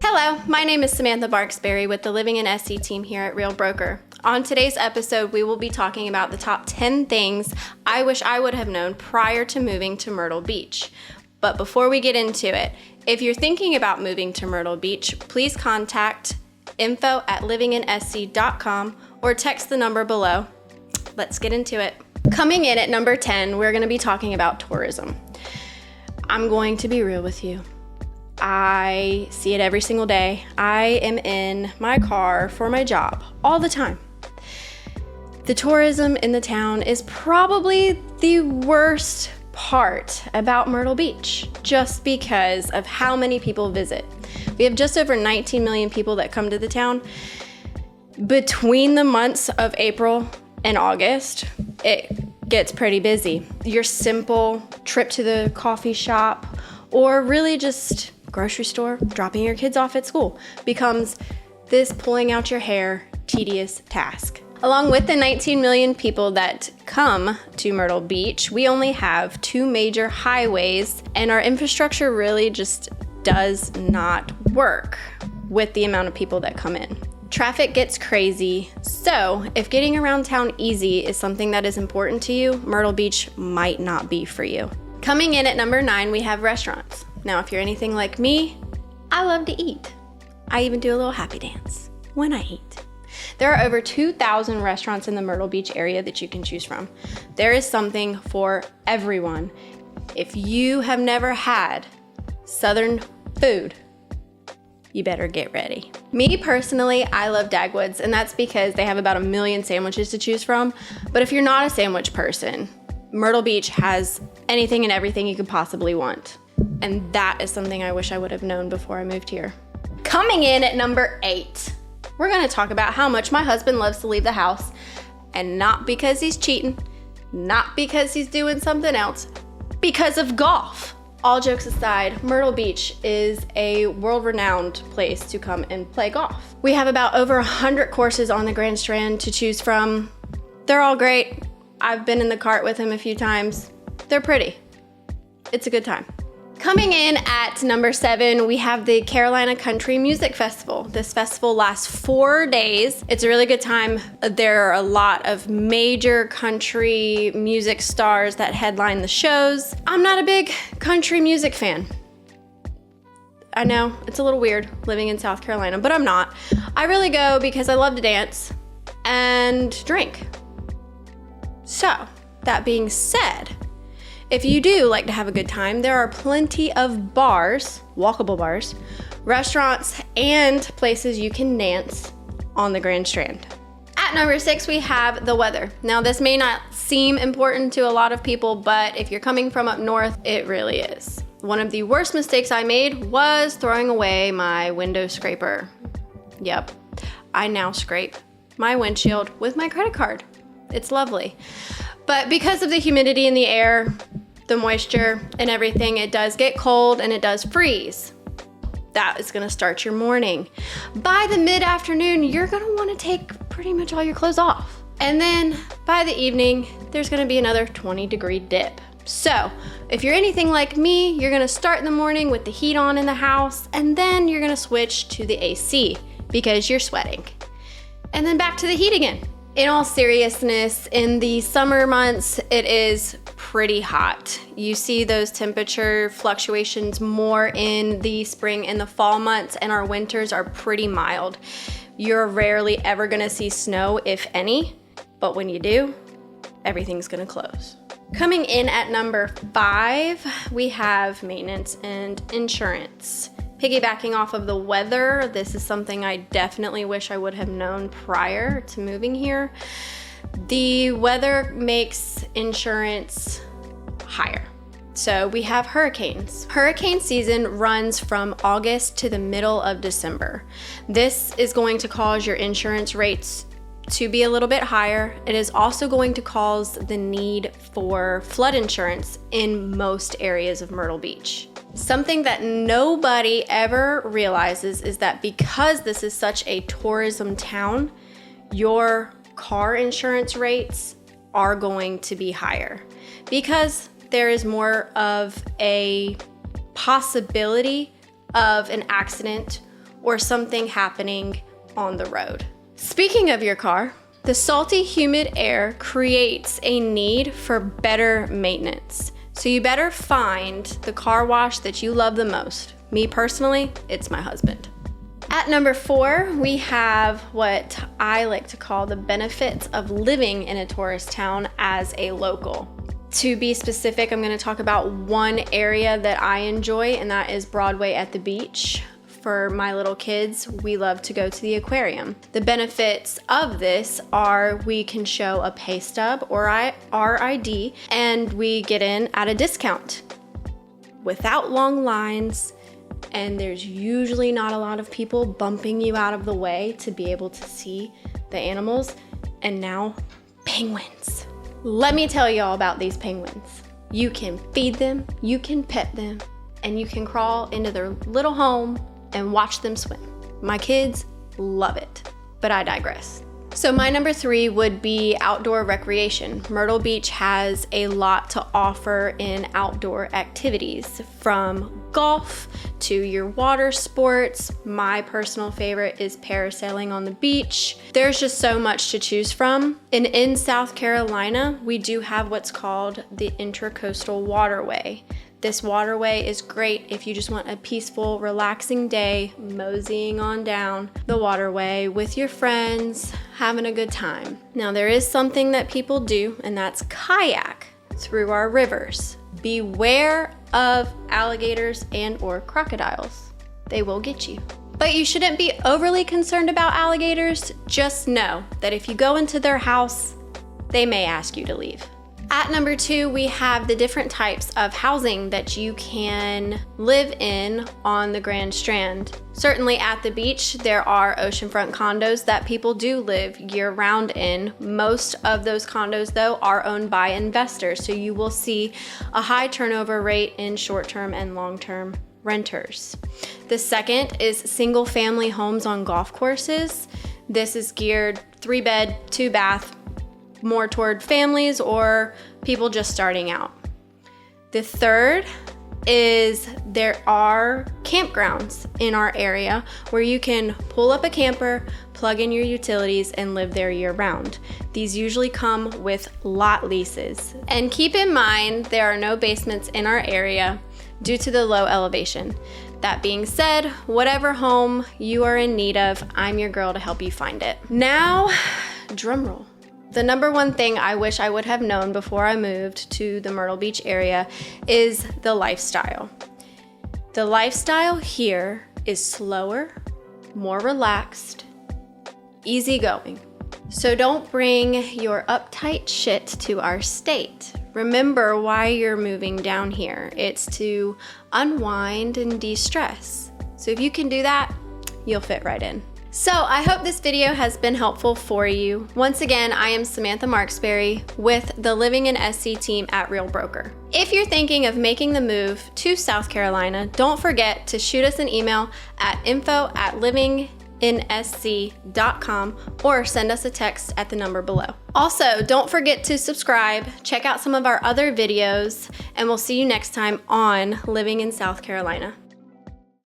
Hello, my name is Samantha Marksberry with the Living in SC team here at Real Broker. On today's episode, we will be talking about the top 10 things I wish I would have known prior to moving to Myrtle Beach. But before we get into it, if you're thinking about moving to Myrtle Beach, please contact info@livinginsc.com or text the number below. Let's get into it. Coming in at number 10, we're going to be talking about tourism. I'm going to be real with you. I see it every single day. I am in my car for my job all the time. The tourism in the town is probably the worst part about Myrtle Beach, just because of how many people visit. We have just over 19 million people that come to the town. Between the months of April and August, it gets pretty busy. Your simple trip to the coffee shop or really just grocery store, dropping your kids off at school becomes this pulling out your hair, tedious task. Along with the 19 million people that come to Myrtle Beach, we only have 2 major highways, and our infrastructure really just does not work with the amount of people that come in. Traffic gets crazy, so if getting around town easy is something that is important to you, Myrtle Beach might not be for you. Coming in at number 9, we have restaurants. Now, if you're anything like me, I love to eat. I even do a little happy dance when I eat. There are over 2,000 restaurants in the Myrtle Beach area that you can choose from. There is something for everyone. If you have never had Southern food, you better get ready. Me personally, I love Dagwood's, and that's because they have about 1 million sandwiches to choose from. But if you're not a sandwich person, Myrtle Beach has anything and everything you could possibly want. And that is something I wish I would have known before I moved here. Coming in at number 8, we're gonna talk about how much my husband loves to leave the house, and not because he's cheating, not because he's doing something else, because of golf. All jokes aside, Myrtle Beach is a world-renowned place to come and play golf. We have about over 100 courses on the Grand Strand to choose from. They're all great. I've been in the cart with him a few times. They're pretty. It's a good time. Coming in at number 7, we have the Carolina Country Music Festival. This festival lasts 4 days. It's a really good time. There are a lot of major country music stars that headline the shows. I'm not a big country music fan. I know, it's a little weird living in South Carolina, but I'm not. I really go because I love to dance and drink. So, that being said, if you do like to have a good time, there are plenty of bars, walkable bars, restaurants, and places you can dance on the Grand Strand. At number 6, we have the weather. Now, this may not seem important to a lot of people, but if you're coming from up north, it really is. One of the worst mistakes I made was throwing away my window scraper. Yep, I now scrape my windshield with my credit card. It's lovely. But because of the humidity in the air, the moisture and everything, it does get cold and it does freeze. That is gonna start your morning. By the mid-afternoon, you're gonna wanna take pretty much all your clothes off. And then by the evening, there's gonna be another 20-degree dip. So if you're anything like me, you're gonna start in the morning with the heat on in the house, and then you're gonna switch to the AC because you're sweating. And then back to the heat again. In all seriousness, in the summer months, it is pretty hot. You see those temperature fluctuations more in the spring and the fall months, and our winters are pretty mild. You're rarely ever gonna see snow, if any, but when you do, everything's gonna close. Coming in at number 5, we have maintenance and insurance. Piggybacking off of the weather, this is something I definitely wish I would have known prior to moving here. The weather makes insurance higher. So we have hurricanes. Hurricane season runs from August to the middle of December. This is going to cause your insurance rates to be a little bit higher. It is also going to cause the need for flood insurance in most areas of Myrtle Beach. Something that nobody ever realizes is that because this is such a tourism town, your car insurance rates are going to be higher because there is more of a possibility of an accident or something happening on the road. Speaking of your car, the salty, humid air creates a need for better maintenance. So you better find the car wash that you love the most. Me personally, it's my husband. At number 4, we have what I like to call the benefits of living in a tourist town as a local. To be specific, I'm going to talk about one area that I enjoy, and that is Broadway at the beach. For my little kids, we love to go to the aquarium. The benefits of this are we can show a pay stub or our ID, and we get in at a discount without long lines. And there's usually not a lot of people bumping you out of the way to be able to see the animals. And now, penguins. Let me tell you all about these penguins. You can feed them, you can pet them, and you can crawl into their little home and watch them swim. My kids love it, but I digress. So my number 3 would be outdoor recreation. Myrtle Beach has a lot to offer in outdoor activities, from golf to your water sports. My personal favorite is parasailing on the beach. There's just so much to choose from. And in South Carolina, we do have what's called the Intracoastal Waterway. This waterway is great if you just want a peaceful, relaxing day, moseying on down the waterway with your friends, having a good time. Now, there is something that people do, and that's kayak through our rivers. Beware of alligators and or crocodiles. They will get you. But you shouldn't be overly concerned about alligators. Just know that if you go into their house, they may ask you to leave. At number 2, we have the different types of housing that you can live in on the Grand Strand. Certainly at the beach, there are oceanfront condos that people do live year-round in. Most of those condos, though, are owned by investors, so you will see a high turnover rate in short-term and long-term renters. The second is single-family homes on golf courses. This is geared 3-bed, 2-bath, more toward families or people just starting out. The third is there are campgrounds in our area where you can pull up a camper, plug in your utilities, and live there year round. These usually come with lot leases. And keep in mind, there are no basements in our area due to the low elevation. That being said, whatever home you are in need of, I'm your girl to help you find it. Now, drum roll. The number one thing I wish I would have known before I moved to the Myrtle Beach area is the lifestyle. The lifestyle here is slower, more relaxed, easygoing. So don't bring your uptight shit to our state. Remember why you're moving down here. It's to unwind and de-stress. So if you can do that, you'll fit right in. So I hope this video has been helpful for you. Once again, I am Samantha Marksberry with the Living in SC team at Real Broker. If you're thinking of making the move to South Carolina, don't forget to shoot us an email at info@livinginsc.com or send us a text at the number below. Also, don't forget to subscribe, check out some of our other videos, and we'll see you next time on Living in South Carolina.